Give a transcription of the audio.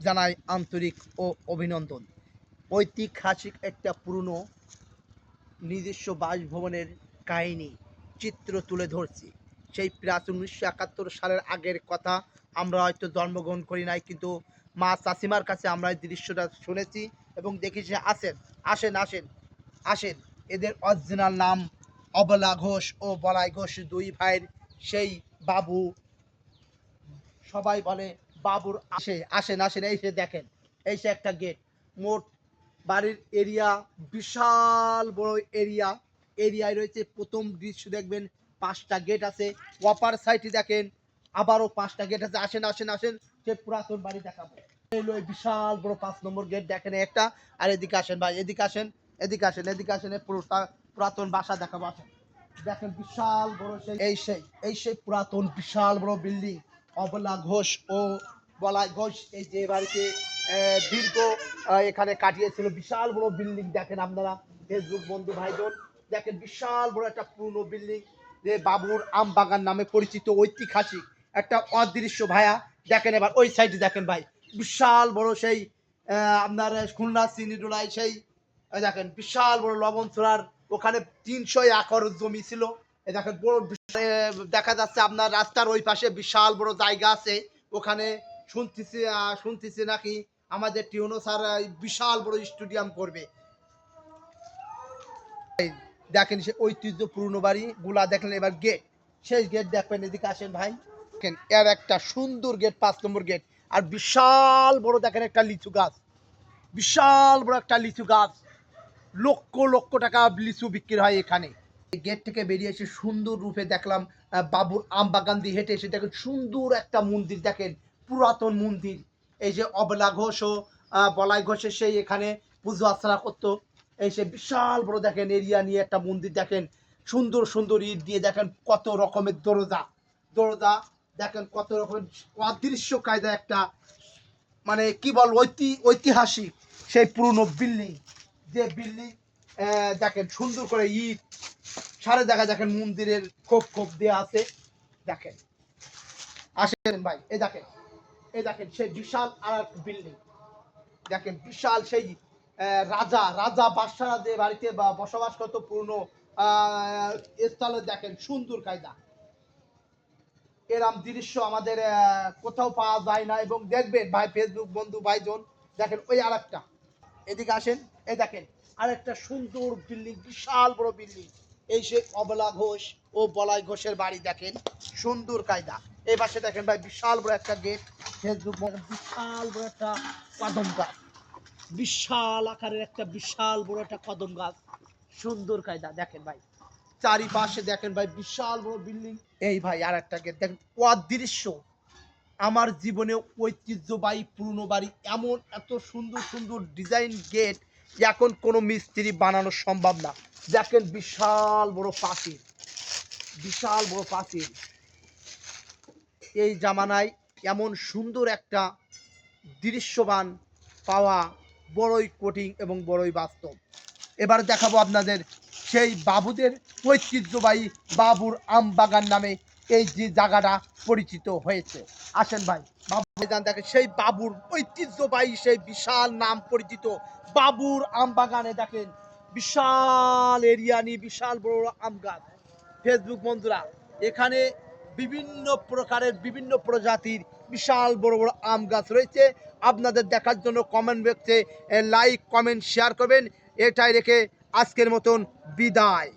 জানাই আন্তরিক ও অভিনন্দন। ঐতিহাসিক একটা পুরনো নিজস্ব বাসভবনের কাহিনী চিত্র তুলে ধরছি। সেই প্রাচীন 1971 সালের আগের কথা। আমরা হয়তো জন্মগ্রহণ করি নাই, কিন্তু মা চাচিমার কাছে আমরা এই দৃশ্যটা শুনেছি এবং দেখেছি। আসেন আসেন আসেন আসেন, এদের অরিজিনাল নাম অবলা ঘোষ ও বলাই ঘোষ, দুই ভাইয়ের সেই বাবু। সবাই বলে বাবুর আসেন আসেন, এই সে দেখেন, এই সে একটা গেট। মোট বাড়ির এরিয়া বিশাল বড় এরিয়ায় রয়েছে। প্রথম দৃশ্য দেখবেন 5টা গেট আছে, অপার সাইডে দেখেন আবারও 5টা গেট আছে। আসেন আসেন আসেন, সে পুরাতন বাড়ি দেখাবো। এই বিশাল বড় 5 নম্বর গেট দেখেন একটা। আর এদিকে আসেন ভাই, এদিকে আসেন এদিকে আসেন এদিকে আসেন, পুরাতন বাসা দেখাবো। আসেন দেখেন বিশাল বড় সেই পুরাতন বিশাল বড় বিল্ডিং অবলা ঘোষ ও বলাই ঘোষ এই যে বাড়িতে দীর্ঘ এখানে কাটিয়েছিল। বিশাল বড় বিল্ডিং দেখেন আপনারা ফেসবুক বন্ধু ভাইজন, দেখেন বিশাল বড় একটা পুরনো বিল্ডিং, যে বাবুর আম বাগান নামে পরিচিত ঐতিহাসিক একটা অদৃশ্য ভাইয়া। দেখেন এবার ওই সাইডে দেখেন ভাই, বিশাল বড় সেই আপনার খুলনা চিনিডোলায় সেই দেখেন বিশাল বড় লবণ চূড়ার ওখানে 300 একর জমি ছিল। দেখেন বড় দেখা যাচ্ছে আপনার রাস্তার ওই পাশে বিশাল বড় জায়গা আছে। ওখানে শুনতেছি নাকি আমাদের টিউনো স্যার বিশাল বড় স্টেডিয়াম করবে। দেখেন সে ঐতিহ্যপূর্ণ বাড়ি গুলা দেখলেন। এবার গেট, শেষ গেট দেখবেন, এদিকে আসেন ভাই। দেখেন এর একটা সুন্দর গেট, 5 নম্বর গেট। আর বিশাল বড় দেখেন একটা লিচু গাছ, বিশাল বড় একটা লিচু গাছ, লক্ষ লক্ষ টাকা লিচু বিক্রি হয় এখানে। গেট থেকে বেরিয়ে এসে সুন্দর রূপে দেখলাম বাবুর আম বাগান দিয়ে হেঁটে এসে দেখেন সুন্দর একটা মন্দির, দেখেন পুরাতন মন্দির। এই যে অবলা ঘোষ ও বলাই ঘোষের সেই এখানে পুজো আর্চনা করতো। এই সে বিশাল বড় দেখেন এরিয়া নিয়ে একটা মন্দির, দেখেন সুন্দর সুন্দর ইট দিয়ে, দেখেন কত রকমের দরজা দরজা দেখেন কত রকমের অদৃশ্য কায়দা একটা, মানে কি বল ঐতিহাসিক সেই পুরনো বিল্ডিং। যে বিল্ডিং দেখেন সুন্দর করে ইট সারে দেখা, দেখেন মন্দিরের খোপ খোপ দেওয়া আছে। দেখেন আসেন ভাই, এই দেখেন সেই বিশাল আর বিল্ডিং। দেখেন বিশাল সেই রাজা রাজা বাদশারা যে বাড়িতে বসবাস করতো পুরনো স্থলে, দেখেন সুন্দর কায়দা। এরম দৃশ্য আমাদের কোথাও পাওয়া যায় না। এবং দেখবেন ভাই ফেসবুক বন্ধু ভাইজন, দেখেন ওই আরেকটা, এদিকে আসেন, এই দেখেন আরেকটা সুন্দর বিল্ডিং, বিশাল বড় বিল্ডিং। এই সে অবলা ঘোষ ও বলাই ঘোষের বাড়ি, দেখেন সুন্দর কায়দা। এই পাশে দেখেন ভাই বিশাল বড় একটা গেট, ফেসবুক বিশাল বড় একটা কদম গাছ, বিশাল আকারের একটা বিশাল বড় একটা কদম গাছ, সুন্দর কায়দা। দেখেন ভাই চারিপাশে দেখেন ভাই বিশাল বড় বিল্ডিং। এই ভাই আর একটা গেট দেখেন, অদৃশ্য আমার জীবনে ঐতিহ্যবাহী পুরনো বাড়ি, এমন এত সুন্দর সুন্দর ডিজাইন গেট এখন কোনো মিস্ত্রি বানানো সম্ভব না। দেখেন বিশাল বড় পাঁচিল, বিশাল বড় পাঁচিল। এই জামানায় এমন সুন্দর একটা দৃশ্যমান পাওয়া বড়ই কঠিন এবং বড়ই বাস্তব। এবার দেখাবো আপনাদের সেই বাবুদের ঐতিহ্যবাহী বাবুর আম বাগান নামে এই যে জায়গাটা পরিচিত হয়েছে। আসেন ভাই, বাবু দেখেন সেই বাবুর ঐতিহ্যবাহী সেই বিশাল নাম পরিচিত বাবুর আম বাগানে, দেখেন বিশাল এরিয়া নিয়ে বিশাল বড় আম গাছ। ফেসবুক বন্ধুরা, এখানে বিভিন্ন প্রকারের বিভিন্ন প্রজাতির বিশাল বড় বড় আম গাছ রয়েছে। আপনাদের দেখার জন্য কমেন্ট বক্সে লাইক কমেন্ট শেয়ার করবেন। এটাই রেখে আজকের মতন বিদায়।